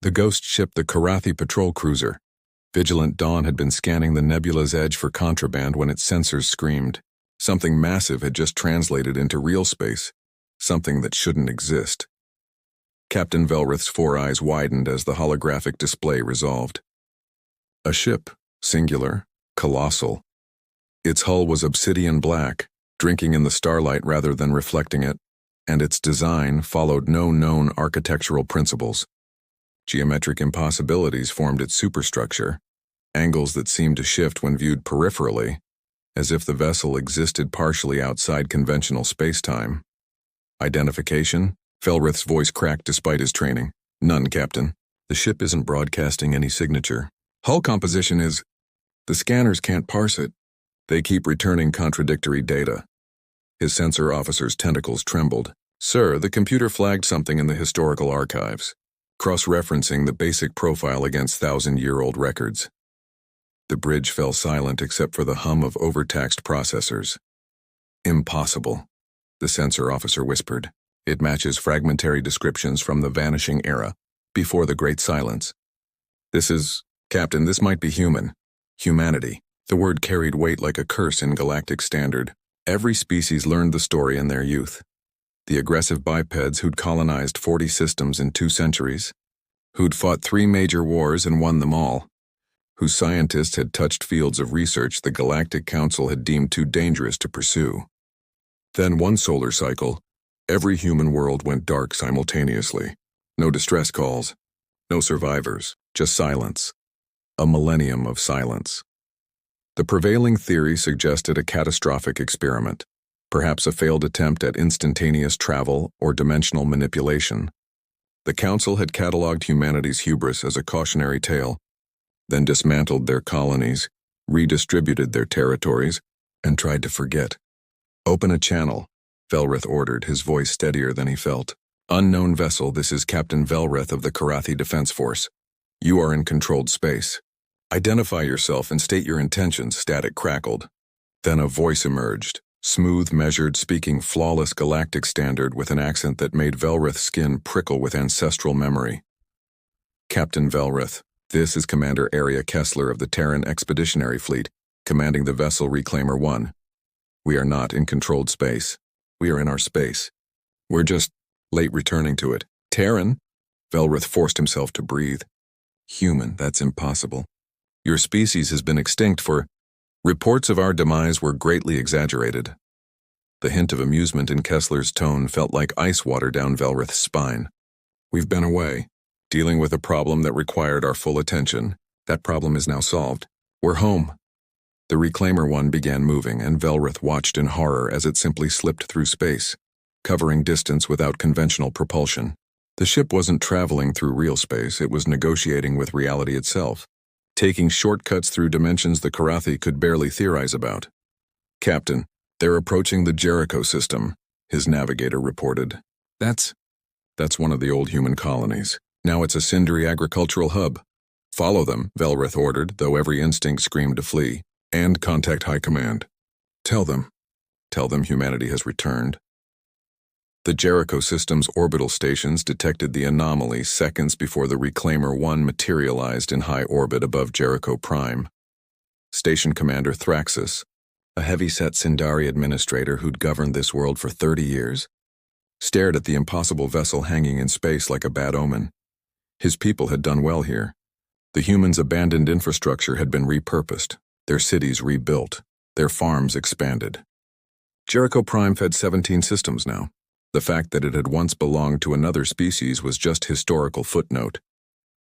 The ghost ship, the Karathi patrol cruiser. Vigilant Dawn had been scanning the nebula's edge for contraband when its sensors screamed. Something massive had just translated into real space, something that shouldn't exist. Captain Velrith's four eyes widened as the holographic display resolved. A ship, singular, colossal. Its hull was obsidian black, drinking in the starlight rather than reflecting it, and its design followed no known architectural principles. Geometric impossibilities formed its superstructure, angles that seemed to shift when viewed peripherally, as if the vessel existed partially outside conventional space-time. Identification? Velrith's voice cracked despite his training. None, Captain. The ship isn't broadcasting any signature. Hull composition is... The scanners can't parse it. They keep returning contradictory data. His sensor officer's tentacles trembled. Sir, the computer flagged something in the historical archives, cross-referencing the basic profile against thousand-year-old records. The bridge fell silent except for the hum of overtaxed processors. Impossible, the sensor officer whispered. It matches fragmentary descriptions from the vanishing era, before the Great Silence. Captain, this might be human. Humanity. The word carried weight like a curse in galactic standard. Every species learned the story in their youth. The aggressive bipeds who'd colonized 40 systems in 2 centuries, who'd fought 3 major wars and won them all, whose scientists had touched fields of research the Galactic Council had deemed too dangerous to pursue. Then one solar cycle, every human world went dark simultaneously. No distress calls, no survivors, just silence. A millennium of silence. The prevailing theory suggested a catastrophic experiment, perhaps a failed attempt at instantaneous travel or dimensional manipulation. The Council had catalogued humanity's hubris as a cautionary tale, then dismantled their colonies, redistributed their territories, and tried to forget. Open a channel, Velrith ordered, his voice steadier than he felt. Unknown vessel, this is Captain Velrith of the Karathi Defense Force. You are in controlled space. Identify yourself and state your intentions, static crackled. Then a voice emerged, smooth, measured, speaking flawless galactic standard with an accent that made Velrith's skin prickle with ancestral memory. Captain Velrith, this is Commander Arya Kessler of the Terran Expeditionary Fleet, commanding the vessel Reclaimer 1. We are not in controlled space. We are in our space. We're just late returning to it. Terran? Velrith forced himself to breathe. Human, that's impossible. Your species has been extinct for... Reports of our demise were greatly exaggerated. The hint of amusement in Kessler's tone felt like ice water down Velrith's spine. We've been away, dealing with a problem that required our full attention. That problem is now solved. We're home. The Reclaimer 1 began moving, and Velrith watched in horror as it simply slipped through space, covering distance without conventional propulsion. The ship wasn't traveling through real space, it was negotiating with reality itself, taking shortcuts through dimensions the Karathi could barely theorize about. Captain, they're approaching the Jericho system, his navigator reported. That's one of the old human colonies. Now it's a cindery agricultural hub. Follow them, Velrith ordered, though every instinct screamed to flee. And contact High Command. Tell them humanity has returned. The Jericho system's orbital stations detected the anomaly seconds before the Reclaimer 1 materialized in high orbit above Jericho Prime. Station Commander Thraxus, a heavy-set Sindari administrator who'd governed this world for 30 years, stared at the impossible vessel hanging in space like a bad omen. His people had done well here. The humans' abandoned infrastructure had been repurposed, their cities rebuilt, their farms expanded. Jericho Prime fed 17 systems now. The fact that it had once belonged to another species was just historical footnote.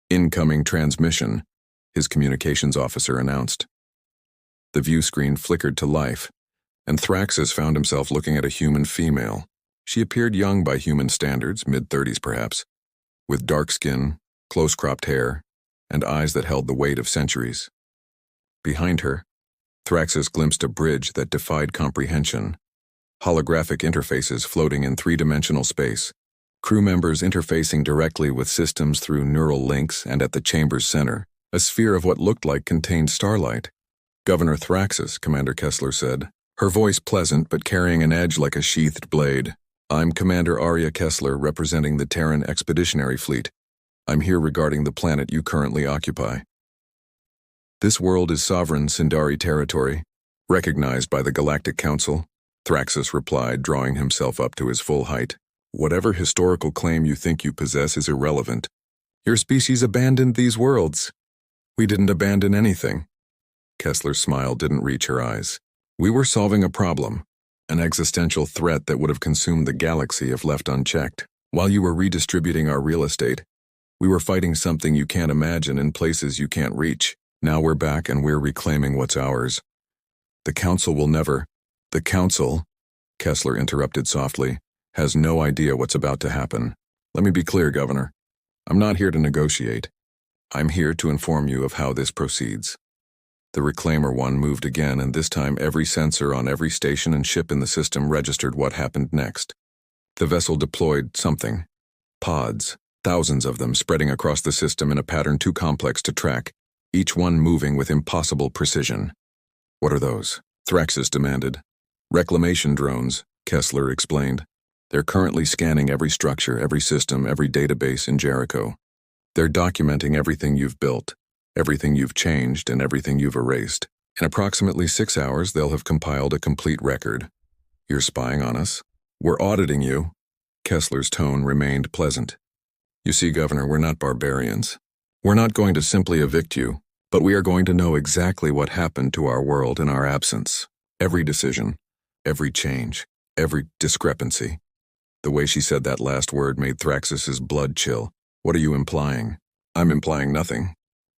Incoming transmission, his communications officer announced. The view screen flickered to life, and Thraxus found himself looking at a human female. She appeared young by human standards, mid-30s perhaps, with dark skin, close-cropped hair, and eyes that held the weight of centuries. Behind her, Thraxus glimpsed a bridge that defied comprehension. Holographic interfaces floating in 3-dimensional space, crew members interfacing directly with systems through neural links, and at the chamber's center, a sphere of what looked like contained starlight. Governor Thraxus, Commander Kessler said, her voice pleasant but carrying an edge like a sheathed blade. I'm Commander Arya Kessler, representing the Terran Expeditionary Fleet. I'm here regarding the planet you currently occupy. This world is sovereign Sindari territory, recognized by the Galactic Council, Thraxus replied, drawing himself up to his full height. Whatever historical claim you think you possess is irrelevant. Your species abandoned these worlds. We didn't abandon anything. Kessler's smile didn't reach her eyes. We were solving a problem, an existential threat that would have consumed the galaxy if left unchecked. While you were redistributing our real estate, we were fighting something you can't imagine in places you can't reach. Now we're back and we're reclaiming what's ours. The Council will never— The Council, Kessler interrupted softly, has no idea what's about to happen. Let me be clear, Governor. I'm not here to negotiate. I'm here to inform you of how this proceeds. The Reclaimer 1 moved again, and this time every sensor on every station and ship in the system registered what happened next. The vessel deployed something. Pods, thousands of them spreading across the system in a pattern too complex to track, each one moving with impossible precision. What are those? Thraxus demanded. Reclamation drones, Kessler explained. They're currently scanning every structure, every system, every database in Jericho. They're documenting everything you've built, everything you've changed, and everything you've erased. In approximately 6 hours, they'll have compiled a complete record. You're spying on us? We're auditing you. Kessler's tone remained pleasant. You see, Governor, we're not barbarians. We're not going to simply evict you, but we are going to know exactly what happened to our world in our absence. Every decision, every change, every discrepancy. The way she said that last word made Thraxus's blood chill. What are you implying? I'm implying nothing.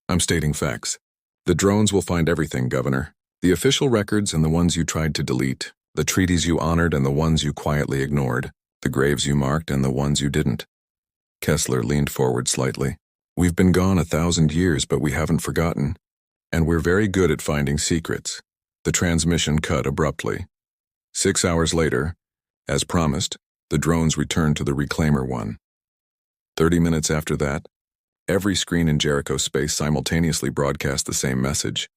I'm stating facts. The drones will find everything, Governor. The official records and the ones you tried to delete. The treaties you honored and the ones you quietly ignored. The graves you marked and the ones you didn't. Kessler leaned forward slightly. We've been gone 1,000 years, but we haven't forgotten. And we're very good at finding secrets. The transmission cut abruptly. 6 hours later, as promised, the drones returned to the Reclaimer 1. 30 minutes after that, every screen in Jericho space simultaneously broadcast the same message.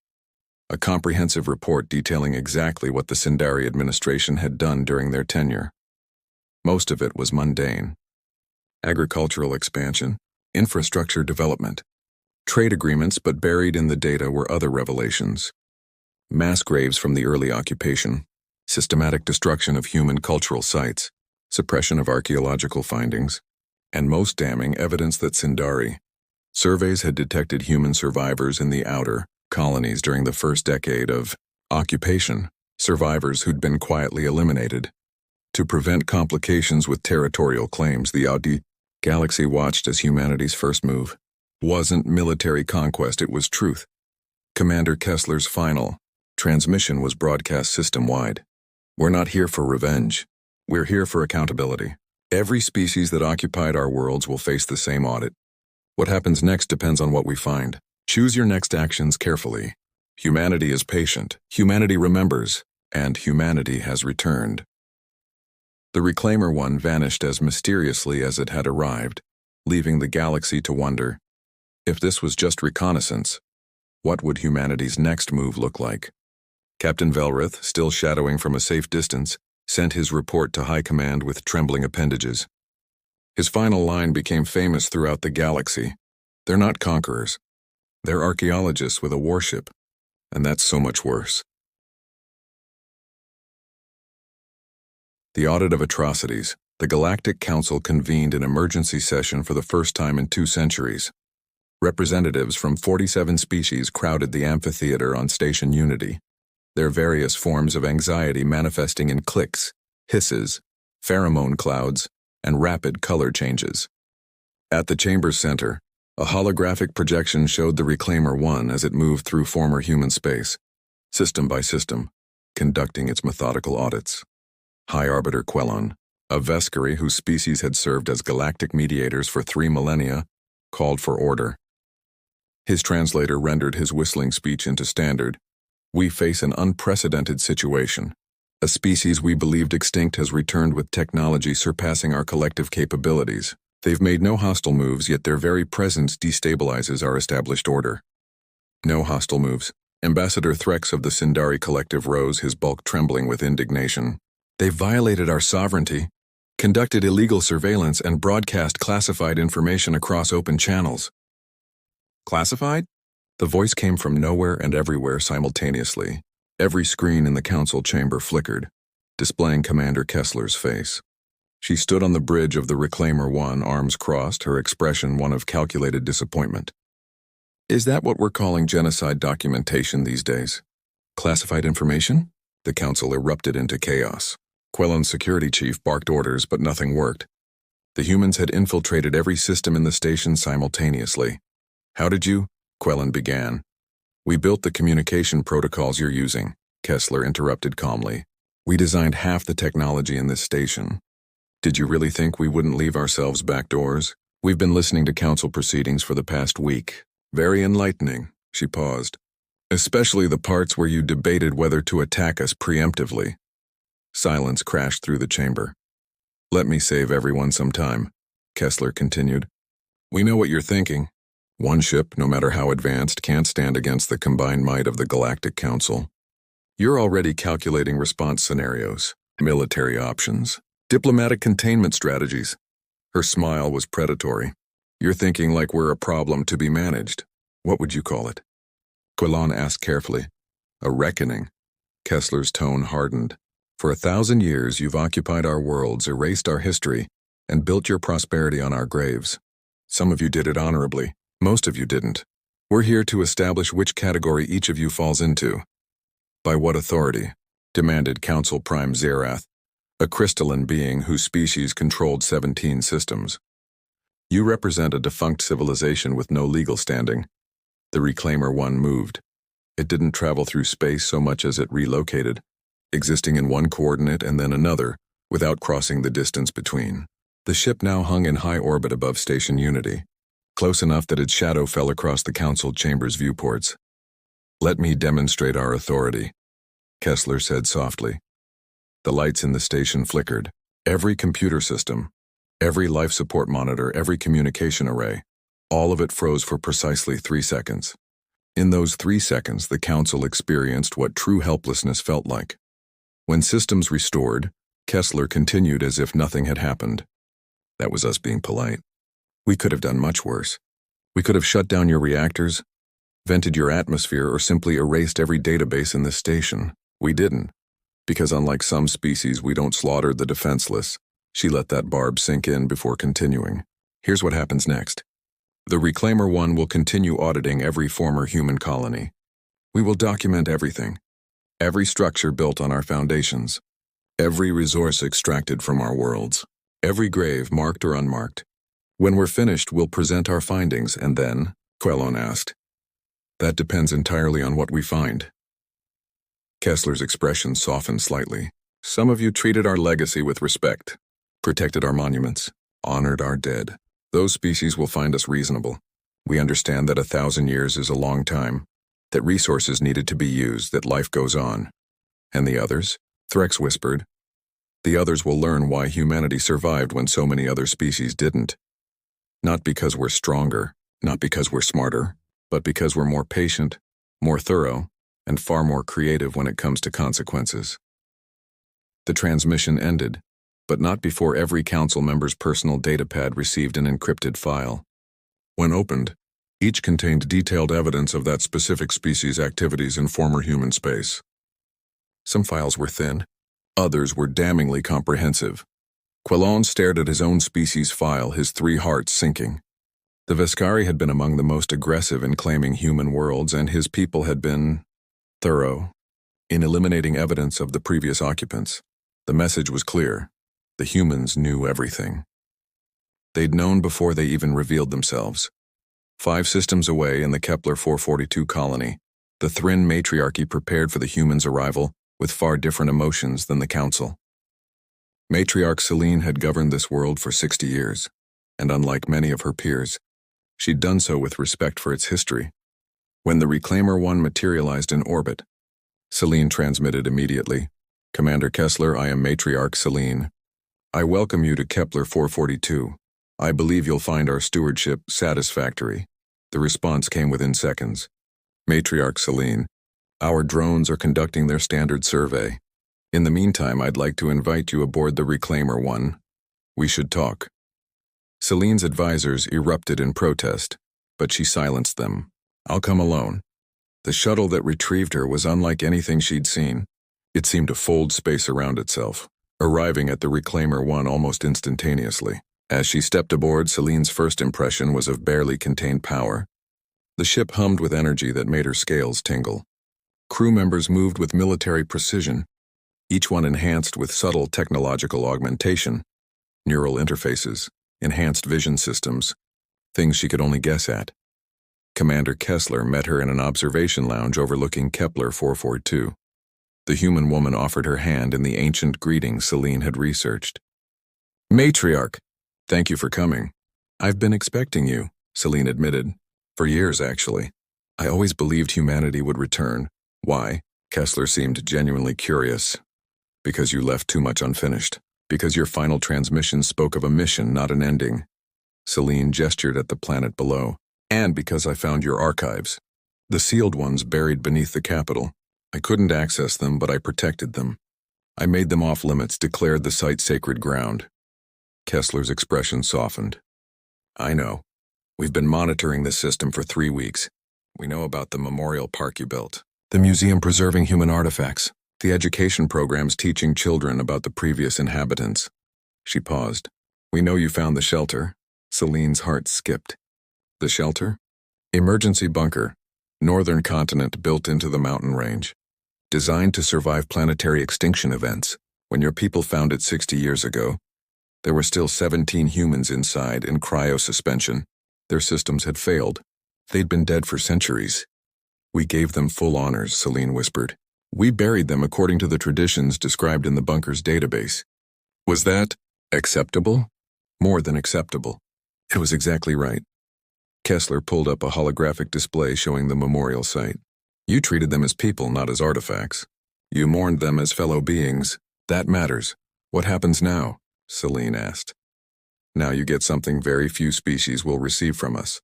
A comprehensive report detailing exactly what the Sindari administration had done during their tenure. Most of it was mundane. Agricultural expansion, infrastructure development, trade agreements, but buried in the data were other revelations. Mass graves from the early occupation, systematic destruction of human cultural sites, suppression of archaeological findings, and most damning, evidence that Sindari. Surveys had detected human survivors in the outer colonies during the first decade of occupation, survivors who'd been quietly eliminated. To prevent complications with territorial claims, the Audi galaxy watched as humanity's first move. Wasn't military conquest, it was truth. Commander Kessler's final transmission was broadcast system-wide. We're not here for revenge. We're here for accountability. Every species that occupied our worlds will face the same audit. What happens next depends on what we find. Choose your next actions carefully. Humanity is patient, humanity remembers, and humanity has returned. The Reclaimer 1 vanished as mysteriously as it had arrived, leaving the galaxy to wonder. If this was just reconnaissance, what would humanity's next move look like? Captain Velrith, still shadowing from a safe distance, sent his report to High Command with trembling appendages. His final line became famous throughout the galaxy. They're not conquerors. They're archaeologists with a warship, and that's so much worse. The audit of atrocities. The Galactic Council convened an emergency session for the first time in 2 centuries. Representatives from 47 species crowded the amphitheater on Station Unity, their various forms of anxiety manifesting in clicks, hisses, pheromone clouds, and rapid color changes. At the chamber's center, a holographic projection showed the Reclaimer 1 as it moved through former human space, system by system, conducting its methodical audits. High Arbiter Quellon, a Vescari whose species had served as galactic mediators for 3 millennia, called for order. His translator rendered his whistling speech into standard. We face an unprecedented situation. A species we believed extinct has returned with technology surpassing our collective capabilities. They've made no hostile moves, yet their very presence destabilizes our established order. No hostile moves. Ambassador Threx of the Sindari Collective rose, his bulk trembling with indignation. They've violated our sovereignty. conducted illegal surveillance and broadcast classified information across open channels. Classified? The voice came from nowhere and everywhere simultaneously. Every screen in the council chamber flickered, displaying Commander Kessler's face. She stood on the bridge of the Reclaimer 1, arms crossed, her expression one of calculated disappointment. Is that what we're calling genocide documentation these days? Classified information? The council erupted into chaos. Quellon's security chief barked orders, but nothing worked. The humans had infiltrated every system in the station simultaneously. How did you? Quellon began. We built the communication protocols you're using, Kessler interrupted calmly. We designed half the technology in this station. Did you really think we wouldn't leave ourselves back doors? We've been listening to council proceedings for the past week. Very enlightening, she paused. Especially the parts where you debated whether to attack us preemptively. Silence crashed through the chamber. Let me save everyone some time, Kessler continued. We know what you're thinking. One ship, no matter how advanced, can't stand against the combined might of the Galactic Council. You're already calculating response scenarios, military options, diplomatic containment strategies. Her smile was predatory. You're thinking like we're a problem to be managed. What would you call it? Quellon asked carefully. A reckoning. Kessler's tone hardened. For 1,000 years, you've occupied our worlds, erased our history, and built your prosperity on our graves. Some of you did it honorably. Most of you didn't. We're here to establish which category each of you falls into. By what authority? Demanded Council Prime Zerath, a crystalline being whose species controlled 17 systems. You represent a defunct civilization with no legal standing. The Reclaimer 1 moved. It didn't travel through space so much as it relocated, existing in one coordinate and then another, without crossing the distance between. The ship now hung in high orbit above Station Unity, close enough that its shadow fell across the council chamber's viewports. Let me demonstrate our authority, Kessler said softly. The lights in the station flickered. Every computer system, every life support monitor, every communication array, all of it froze for precisely 3 seconds. In those 3 seconds, the council experienced what true helplessness felt like. When systems restored, Kessler continued as if nothing had happened. That was us being polite. We could have done much worse. We could have shut down your reactors, vented your atmosphere, or simply erased every database in this station. We didn't, because unlike some species, we don't slaughter the defenseless. She let that barb sink in before continuing. Here's what happens next. The Reclaimer 1 will continue auditing every former human colony. We will document everything. Every structure built on our foundations. Every resource extracted from our worlds. Every grave, marked or unmarked. When we're finished, we'll present our findings, and then, Quellon asked. That depends entirely on what we find. Kessler's expression softened slightly. Some of you treated our legacy with respect, protected our monuments, honored our dead. Those species will find us reasonable. We understand that 1,000 years is a long time, that resources needed to be used, that life goes on. And the others? Threx whispered. The others will learn why humanity survived when so many other species didn't. Not because we're stronger, not because we're smarter, but because we're more patient, more thorough, and far more creative when it comes to consequences. The transmission ended, but not before every council member's personal datapad received an encrypted file. When opened, each contained detailed evidence of that specific species' activities in former human space. Some files were thin, others were damningly comprehensive. Quellon stared at his own species' file, his 3 hearts sinking. The Veskari had been among the most aggressive in claiming human worlds, and his people had been thorough in eliminating evidence of the previous occupants. The message was clear. The humans knew everything. They'd known before they even revealed themselves. 5 systems away in the Kepler 442 colony, the Thrin matriarchy prepared for the humans' arrival with far different emotions than the council. Matriarch Selene had governed this world for 60 years, and unlike many of her peers, she'd done so with respect for its history. When the Reclaimer 1 materialized in orbit, Selene transmitted immediately, Commander Kessler, I am Matriarch Selene. I welcome you to Kepler 442. I believe you'll find our stewardship satisfactory. The response came within seconds. Matriarch Selene, our drones are conducting their standard survey. In the meantime, I'd like to invite you aboard the Reclaimer 1. We should talk. Celine's advisors erupted in protest, but she silenced them. I'll come alone. The shuttle that retrieved her was unlike anything she'd seen. It seemed to fold space around itself, arriving at the Reclaimer 1 almost instantaneously. As she stepped aboard, Celine's first impression was of barely contained power. The ship hummed with energy that made her scales tingle. Crew members moved with military precision, each one enhanced with subtle technological augmentation, neural interfaces, enhanced vision systems, things she could only guess at. Commander Kessler met her in an observation lounge overlooking Kepler 442. The human woman offered her hand in the ancient greeting Celine had researched. Matriarch, thank you for coming. I've been expecting you, Celine admitted. For years, actually. I always believed humanity would return. Why? Kessler seemed genuinely curious. Because you left too much unfinished. Because your final transmission spoke of a mission, not an ending. Celine gestured at the planet below. And because I found your archives. The sealed ones buried beneath the capital. I couldn't access them, but I protected them. I made them off limits, declared the site sacred ground. Kessler's expression softened. I know. We've been monitoring this system for 3 weeks. We know about the memorial park you built, the museum preserving human artifacts, the education programs teaching children about the previous inhabitants. She paused. We know you found the shelter. Celine's heart skipped. The shelter? Emergency bunker, northern continent built into the mountain range. Designed to survive planetary extinction events. When your people found it 60 years ago, there were still 17 humans inside in cryosuspension. Their systems had failed. They'd been dead for centuries. We gave them full honors, Celine whispered. We buried them according to the traditions described in the bunker's database. Was that acceptable? More than acceptable. It was exactly right. Kessler pulled up a holographic display showing the memorial site. You treated them as people, not as artifacts. You mourned them as fellow beings. That matters. What happens now? Celine asked. Now you get something very few species will receive from us.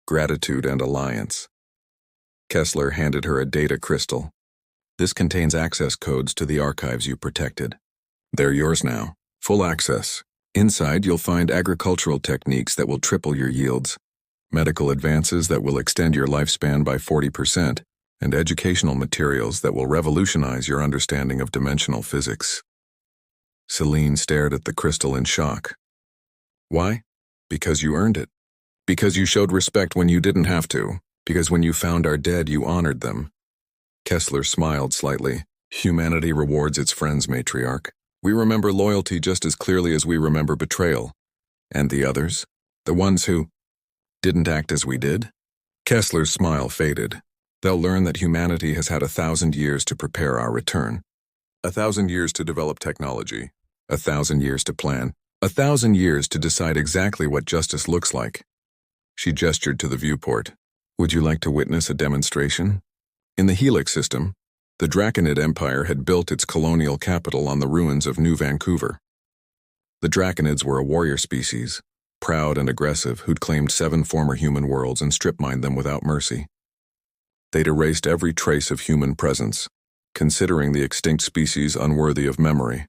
Gratitude and alliance. Kessler handed her a data crystal. This contains access codes to the archives you protected. They're yours now. Full access. Inside you'll find agricultural techniques that will triple your yields, medical advances that will extend your lifespan by 40%, and educational materials that will revolutionize your understanding of dimensional physics. Celine stared at the crystal in shock. Why? Because you earned it. Because you showed respect when you didn't have to. Because when you found our dead, you honored them. Kessler smiled slightly. Humanity rewards its friends, matriarch. We remember loyalty just as clearly as we remember betrayal. And the others? The ones who didn't act as we did? Kessler's smile faded. They'll learn that humanity has had 1,000 years to prepare our return. 1,000 years to develop technology. 1,000 years to plan. 1,000 years to decide exactly what justice looks like. She gestured to the viewport. Would you like to witness a demonstration? In the Helix system, the Draconid Empire had built its colonial capital on the ruins of New Vancouver. The Draconids were a warrior species, proud and aggressive, who'd claimed 7 former human worlds and strip-mined them without mercy. They'd erased every trace of human presence, considering the extinct species unworthy of memory.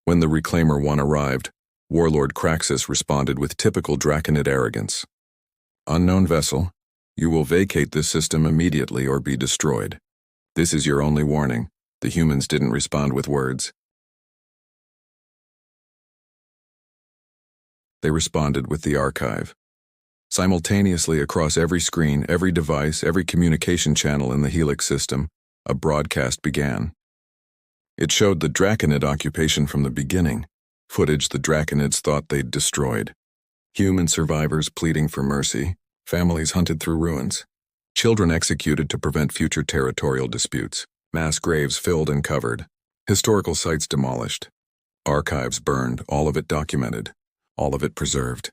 When the Reclaimer 1 arrived, Warlord Craxus responded with typical Draconid arrogance. Unknown vessel, you will vacate this system immediately or be destroyed. This is your only warning. The humans didn't respond with words. They responded with the archive. Simultaneously across every screen, every device, every communication channel in the Helix system, a broadcast began. It showed the Draconid occupation from the beginning, footage the Draconids thought they'd destroyed. Human survivors pleading for mercy, families hunted through ruins, children executed to prevent future territorial disputes, mass graves filled and covered, historical sites demolished, archives burned, all of it documented, all of it preserved.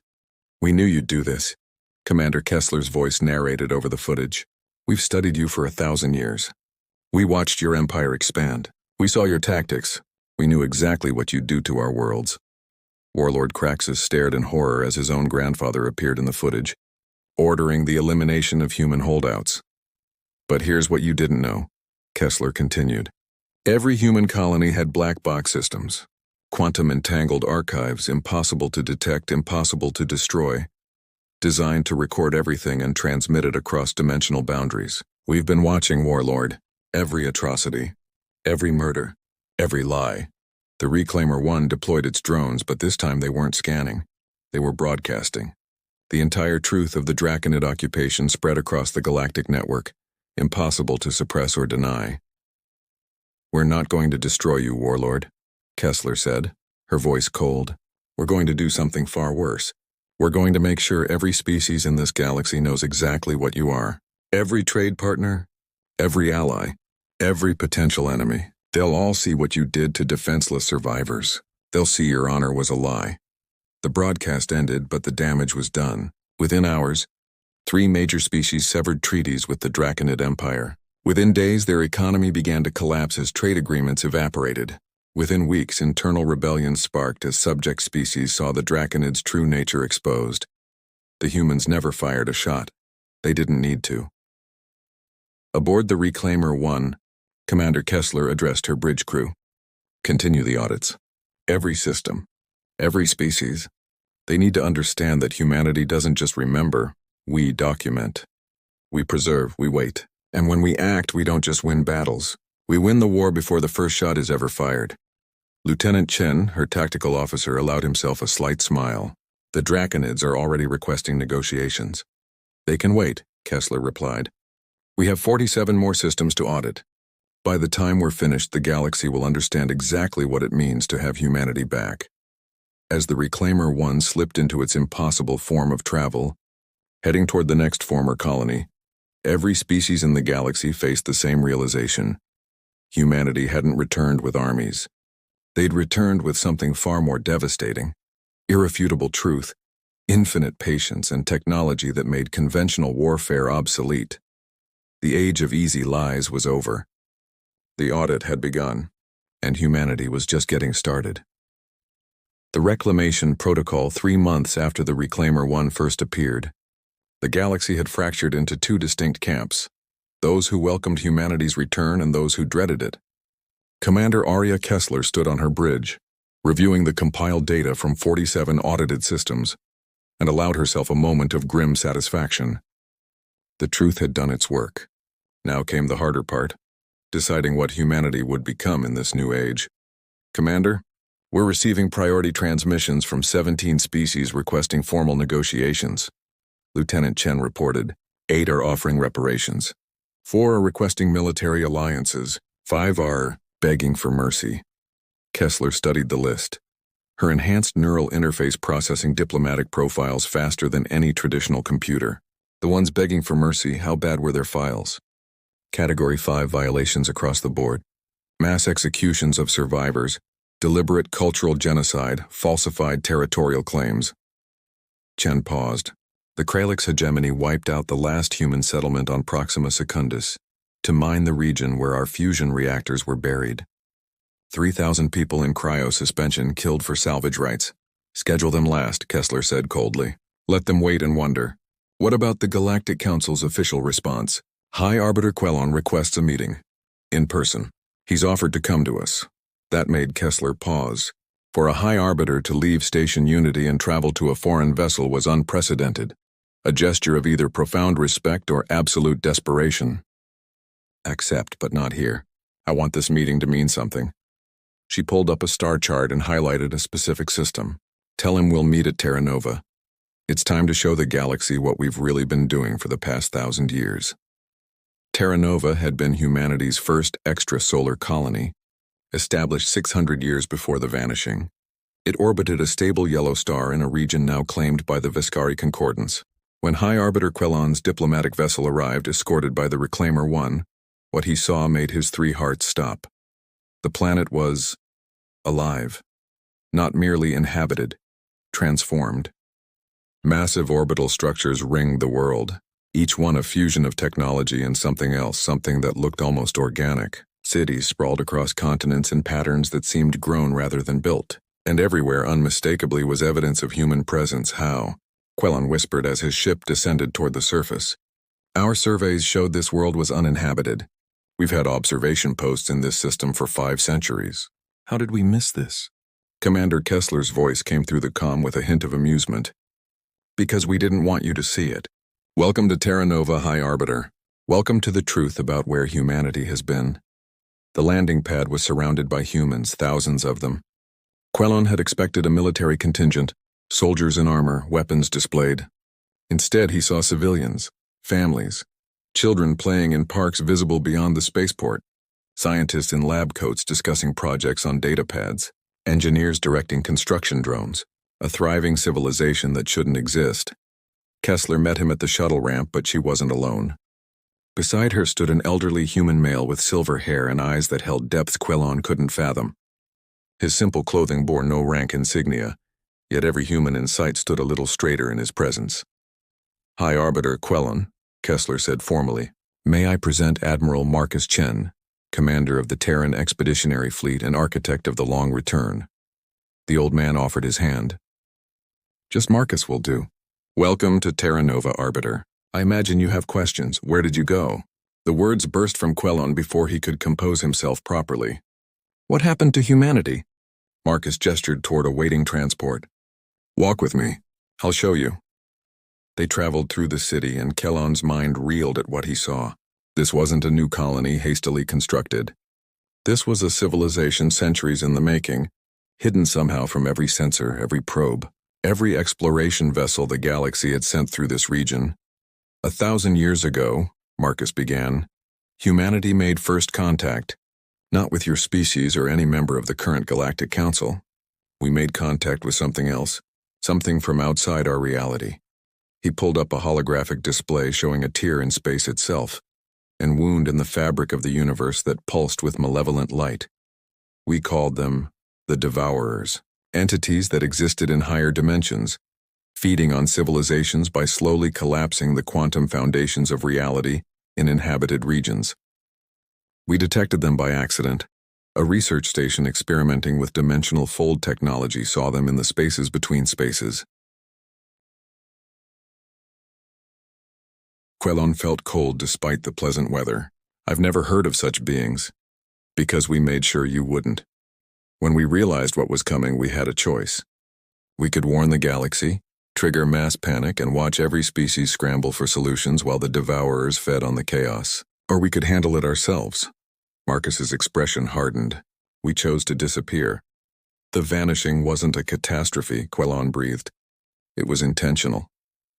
We knew you'd do this. Commander Kessler's voice narrated over the footage. We've studied you for 1,000 years. We watched your empire expand. We saw your tactics. We knew exactly what you'd do to our worlds. Warlord Craxus stared in horror as his own grandfather appeared in the footage, ordering the elimination of human holdouts. But here's what you didn't know, Kessler continued. Every human colony had black box systems. Quantum-entangled archives, impossible to detect, impossible to destroy, designed to record everything and transmit it across dimensional boundaries. We've been watching, Warlord. Every atrocity, every murder, every lie. The Reclaimer 1 deployed its drones, but this time they weren't scanning. They were broadcasting. The entire truth of the Draconid occupation spread across the galactic network, impossible to suppress or deny. "We're not going to destroy you, Warlord," Kessler said, her voice cold. "We're going to do something far worse. We're going to make sure every species in this galaxy knows exactly what you are. Every trade partner, every ally, every potential enemy. They'll all see what you did to defenseless survivors. They'll see your honor was a lie." The broadcast ended, but the damage was done. Within hours, 3 major species severed treaties with the Draconid Empire. Within days, their economy began to collapse as trade agreements evaporated. Within weeks, internal rebellion sparked as subject species saw the Draconid's true nature exposed. The humans never fired a shot. They didn't need to. Aboard the Reclaimer 1, Commander Kessler addressed her bridge crew. "Continue the audits. Every system, every species. They need to understand that humanity doesn't just remember, we document. We preserve, we wait. And when we act, we don't just win battles. We win the war before the first shot is ever fired." Lieutenant Chen, her tactical officer, allowed himself a slight smile. "The Draconids are already requesting negotiations." "They can wait," Kessler replied. "We have 47 more systems to audit. By the time we're finished, the galaxy will understand exactly what it means to have humanity back." As the Reclaimer 1 slipped into its impossible form of travel, heading toward the next former colony, every species in the galaxy faced the same realization. Humanity hadn't returned with armies. They'd returned with something far more devastating: irrefutable truth, infinite patience, and technology that made conventional warfare obsolete. The age of easy lies was over. The audit had begun, and humanity was just getting started. The Reclamation Protocol 3 months after the Reclaimer 1 first appeared. The galaxy had fractured into 2 distinct camps, those who welcomed humanity's return and those who dreaded it. Commander Arya Kessler stood on her bridge, reviewing the compiled data from 47 audited systems, and allowed herself a moment of grim satisfaction. The truth had done its work. Now came the harder part, deciding what humanity would become in this new age. "Commander, we're receiving priority transmissions from 17 species requesting formal negotiations," Lieutenant Chen reported. 8 are offering reparations. 4 are requesting military alliances. 5 are begging for mercy. Kessler studied the list. Her enhanced neural interface processing diplomatic profiles faster than any traditional computer. The ones begging for mercy, how bad were their files? Category 5 violations across the board. Mass executions of survivors, deliberate cultural genocide, falsified territorial claims. Chen paused. The Kralix hegemony wiped out the last human settlement on Proxima Secundus to mine the region where our fusion reactors were buried. 3,000 people in cryo-suspension killed for salvage rights. "Schedule them last," Kessler said coldly. "Let them wait and wonder." "What about the Galactic Council's official response?" "High Arbiter Quellon requests a meeting. In person. He's offered to come to us." That made Kessler pause. For a High Arbiter to leave Station Unity and travel to a foreign vessel was unprecedented. A gesture of either profound respect or absolute desperation. "Accept, but not here. I want this meeting to mean something." She pulled up a star chart and highlighted a specific system. "Tell him we'll meet at Terra Nova. It's time to show the galaxy what we've really been doing for the past 1,000 years." Terra Nova had been humanity's first extrasolar colony, established 600 years before the Vanishing. It orbited a stable yellow star in a region now claimed by the Viscari Concordance. When High Arbiter Quellon's diplomatic vessel arrived, escorted by the Reclaimer 1, what he saw made his 3 hearts stop. The planet was alive, not merely inhabited, transformed. Massive orbital structures ringed the world, each one a fusion of technology and something else, something that looked almost organic. Cities sprawled across continents in patterns that seemed grown rather than built, and everywhere unmistakably was evidence of human presence. "How?" Quellon whispered as his ship descended toward the surface. "Our surveys showed this world was uninhabited. We've had observation posts in this system for 5 centuries. How did we miss this?" Commander Kessler's voice came through the comm with a hint of amusement. Because we didn't want you to see it. Welcome to Terra Nova, High Arbiter. Welcome to the truth about where humanity has been. The landing pad was surrounded by humans, thousands of them. Quellon had expected a military contingent, soldiers in armor, weapons displayed. Instead, he saw civilians, families, children playing in parks visible beyond the spaceport, scientists in lab coats discussing projects on data pads, engineers directing construction drones, a thriving civilization that shouldn't exist. Kessler met him at the shuttle ramp, but she wasn't alone. Beside her stood an elderly human male with silver hair and eyes that held depths Quellon couldn't fathom. His simple clothing bore no rank insignia, yet every human in sight stood a little straighter in his presence. High Arbiter Quellon, Kessler said formally, may I present Admiral Marcus Chen, commander of the Terran Expeditionary Fleet and architect of the Long Return. The old man offered his hand. Just Marcus will do. Welcome to Terra Nova, Arbiter. I imagine you have questions. Where did you go? The words burst from Quellon before he could compose himself properly. What happened to humanity? Marcus gestured toward a waiting transport. Walk with me. I'll show you. They traveled through the city, and Quellon's mind reeled at what he saw. This wasn't a new colony hastily constructed. This was a civilization centuries in the making, hidden somehow from every sensor, every probe, every exploration vessel the galaxy had sent through this region. 1,000 years ago, Marcus began, humanity made first contact, not with your species or any member of the current Galactic Council. We made contact with something else, something from outside our reality. He pulled up a holographic display showing a tear in space itself, and wound in the fabric of the universe that pulsed with malevolent light. We called them the Devourers, entities that existed in higher dimensions, feeding on civilizations by slowly collapsing the quantum foundations of reality in inhabited regions. We detected them by accident. A research station experimenting with dimensional fold technology saw them in the spaces between spaces. Quellon felt cold despite the pleasant weather. I've never heard of such beings. Because we made sure you wouldn't. When we realized what was coming, we had a choice. We could warn the galaxy, trigger mass panic, and watch every species scramble for solutions while the Devourers fed on the chaos. Or we could handle it ourselves. Marcus's expression hardened. We chose to disappear. The vanishing wasn't a catastrophe, Quellon breathed. It was intentional.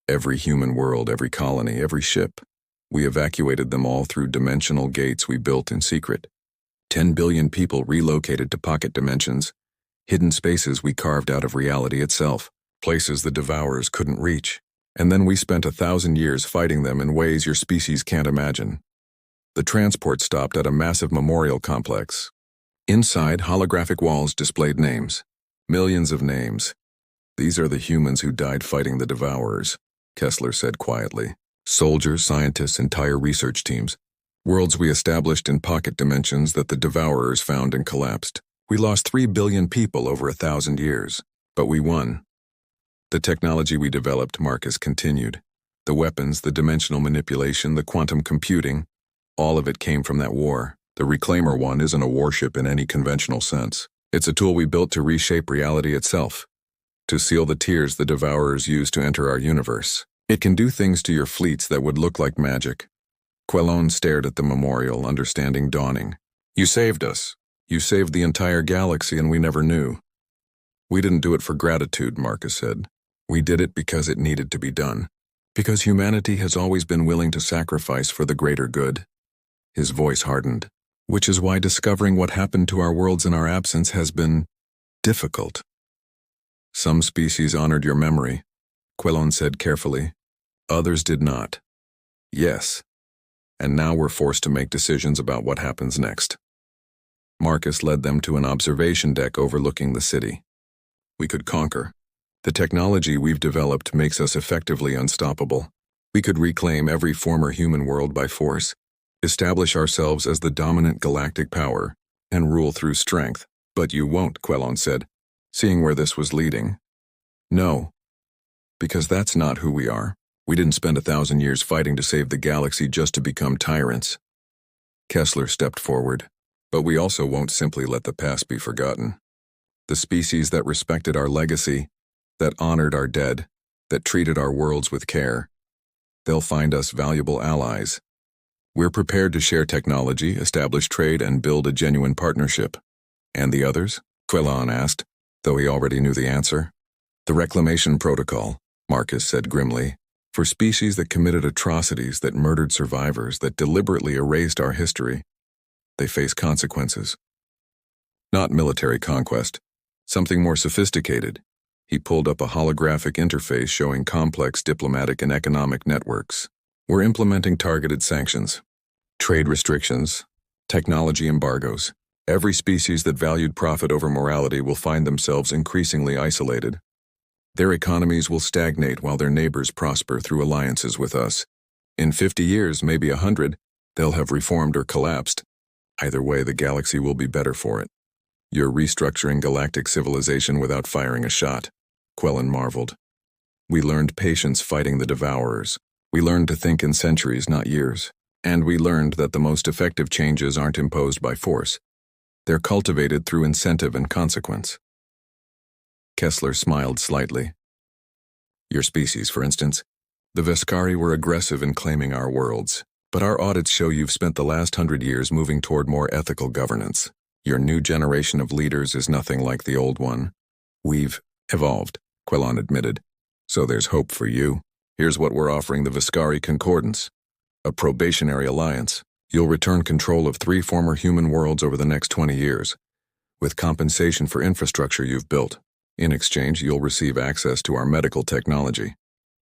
Every human world, every colony, every ship. We evacuated them all through dimensional gates we built in secret. 10 billion people relocated to pocket dimensions, hidden spaces we carved out of reality itself, places the Devourers couldn't reach. And then we spent 1,000 years fighting them in ways your species can't imagine. The transport stopped at a massive memorial complex. Inside, holographic walls displayed names. Millions of names. These are the humans who died fighting the Devourers, Kessler said quietly. Soldiers, scientists, entire research teams. Worlds we established in pocket dimensions that the Devourers found and collapsed. We lost 3 billion people over 1,000 years, but we won. The technology we developed, Marcus continued. The weapons, the dimensional manipulation, the quantum computing, all of it came from that war. The Reclaimer one isn't a warship in any conventional sense. It's a tool we built to reshape reality itself. To seal the tears the Devourers use to enter our universe. It can do things to your fleets that would look like magic. Quellon stared at the memorial, understanding dawning. You saved us. You saved the entire galaxy and we never knew. We didn't do it for gratitude, Marcus said. We did it because it needed to be done. Because humanity has always been willing to sacrifice for the greater good. His voice hardened. Which is why discovering what happened to our worlds in our absence has been difficult. Some species honored your memory, Quellon said carefully. Others did not. Yes. And now we're forced to make decisions about what happens next. Marcus led them to an observation deck overlooking the city. We could conquer. The technology we've developed makes us effectively unstoppable. We could reclaim every former human world by force, establish ourselves as the dominant galactic power, and rule through strength. But you won't, Quellon said, seeing where this was leading. No. Because that's not who we are. We didn't spend 1,000 years fighting to save the galaxy just to become tyrants. Kessler stepped forward. But we also won't simply let the past be forgotten. The species that respected our legacy, that honored our dead, that treated our worlds with care. They'll find us valuable allies. We're prepared to share technology, establish trade, and build a genuine partnership. And the others? Quellon asked, though he already knew the answer. The Reclamation Protocol, Marcus said grimly, for species that committed atrocities, that murdered survivors, that deliberately erased our history. They face consequences. Not military conquest, something more sophisticated. He pulled up a holographic interface showing complex diplomatic and economic networks. We're implementing targeted sanctions, trade restrictions, technology embargoes. Every species that valued profit over morality will find themselves increasingly isolated. Their economies will stagnate while their neighbors prosper through alliances with us. In 50 years, maybe 100, they'll have reformed or collapsed. Either way, the galaxy will be better for it. You're restructuring galactic civilization without firing a shot, Quellon marveled. We learned patience fighting the Devourers. We learned to think in centuries, not years. And we learned that the most effective changes aren't imposed by force. They're cultivated through incentive and consequence. Kessler smiled slightly. Your species, for instance. The Veskari were aggressive in claiming our worlds, but our audits show you've spent the last 100 years moving toward more ethical governance. Your new generation of leaders is nothing like the old one. We've evolved, Quellon admitted. So there's hope for you. Here's what we're offering the Veskari Concordance. A probationary alliance. You'll return control of 3 former human worlds over the next 20 years, with compensation for infrastructure you've built. In exchange, you'll receive access to our medical technology,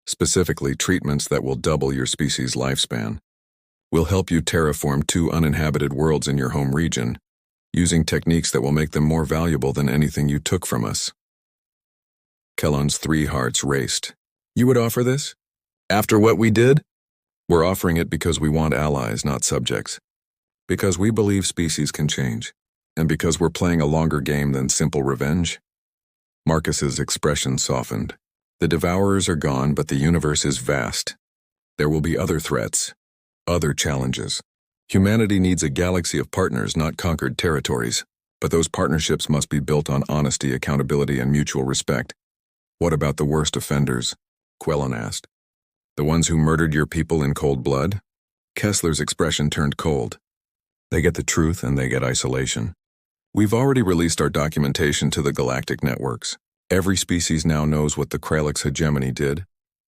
specifically treatments that will double your species' lifespan. We'll help you terraform 2 uninhabited worlds in your home region, using techniques that will make them more valuable than anything you took from us. Kellon's 3 hearts raced. You would offer this? After what we did? We're offering it because we want allies, not subjects. Because we believe species can change. And because we're playing a longer game than simple revenge. Marcus's expression softened. The Devourers are gone, but the universe is vast. There will be other threats, other challenges. Humanity needs a galaxy of partners, not conquered territories. But those partnerships must be built on honesty, accountability, and mutual respect. What about the worst offenders? Quellon asked. The ones who murdered your people in cold blood? Kessler's expression turned cold. They get the truth and they get isolation. We've already released our documentation to the galactic networks. Every species now knows what the Kralix hegemony did,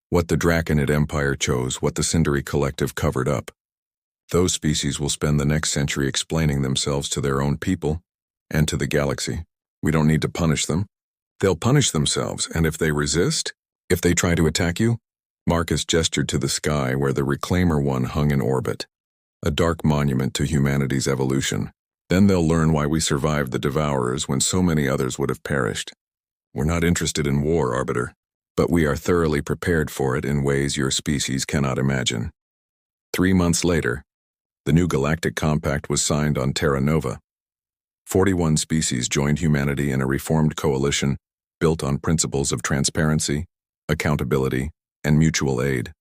what the Draconid Empire chose, what the Sindari Collective covered up. Those species will spend the next century explaining themselves to their own people and to the galaxy. We don't need to punish them. They'll punish themselves, and if they resist, if they try to attack you, Marcus gestured to the sky where the Reclaimer One hung in orbit, a dark monument to humanity's evolution. Then they'll learn why we survived the Devourers when so many others would have perished. We're not interested in war, Arbiter, but we are thoroughly prepared for it in ways your species cannot imagine. 3 months later, the new Galactic Compact was signed on Terra Nova. 41 species joined humanity in a reformed coalition built on principles of transparency, accountability, and mutual aid.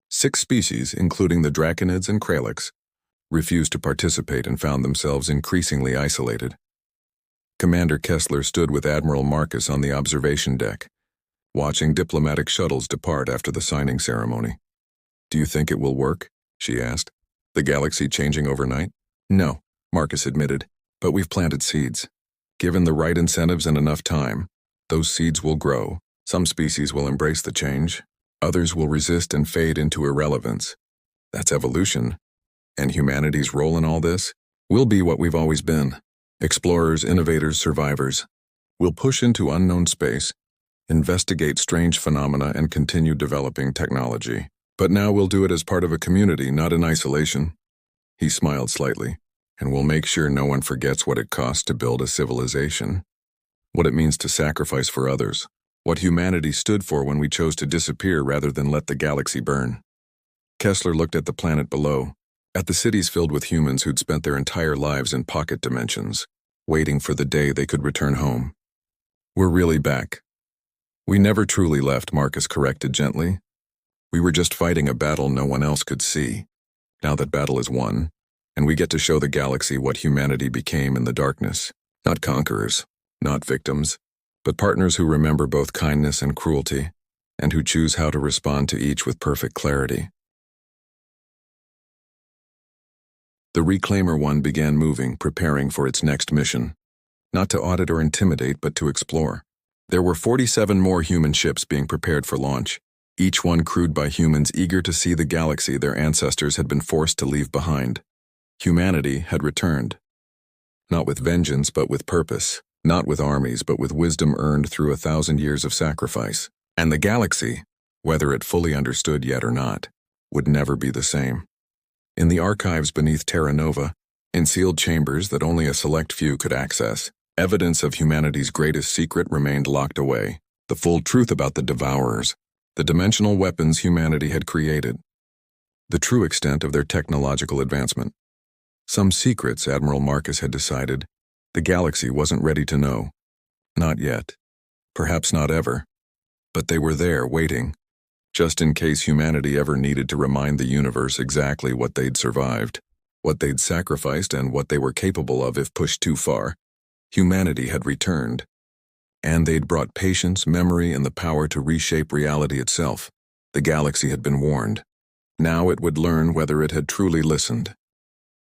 6 species, including the Draconids and Kralix, refused to participate and found themselves increasingly isolated. Commander Kessler stood with Admiral Marcus on the observation deck, watching diplomatic shuttles depart after the signing ceremony. Do you think it will work? She asked. The galaxy changing overnight? No, Marcus admitted, but we've planted seeds. Given the right incentives and enough time, those seeds will grow. Some species will embrace the change. Others will resist and fade into irrelevance. That's evolution. And humanity's role in all this will be what we've always been. Explorers, innovators, survivors. We'll push into unknown space, investigate strange phenomena, and continue developing technology. But now we'll do it as part of a community, not in isolation. He smiled slightly. And we'll make sure no one forgets what it costs to build a civilization. What it means to sacrifice for others. What humanity stood for when we chose to disappear rather than let the galaxy burn. Kessler looked at the planet below, at the cities filled with humans who'd spent their entire lives in pocket dimensions, waiting for the day they could return home. We're really back. We never truly left, Marcus corrected gently. We were just fighting a battle no one else could see. Now that battle is won, and we get to show the galaxy what humanity became in the darkness. Not conquerors, not victims, but partners who remember both kindness and cruelty, and who choose how to respond to each with perfect clarity. The Reclaimer 1 began moving, preparing for its next mission. Not to audit or intimidate, but to explore. There were 47 more human ships being prepared for launch, each one crewed by humans eager to see the galaxy their ancestors had been forced to leave behind. Humanity had returned. Not with vengeance, but with purpose. Not with armies, but with wisdom earned through 1,000 years of sacrifice. And the galaxy, whether it fully understood yet or not, would never be the same. In the archives beneath Terra Nova, in sealed chambers that only a select few could access, evidence of humanity's greatest secret remained locked away, the full truth about the Devourers, the dimensional weapons humanity had created, the true extent of their technological advancement. Some secrets, Admiral Marcus had decided, the galaxy wasn't ready to know. Not yet. Perhaps not ever. But they were there, waiting, just in case humanity ever needed to remind the universe exactly what they'd survived, what they'd sacrificed, and what they were capable of if pushed too far. Humanity had returned. And they'd brought patience, memory, and the power to reshape reality itself. The galaxy had been warned. Now it would learn whether it had truly listened.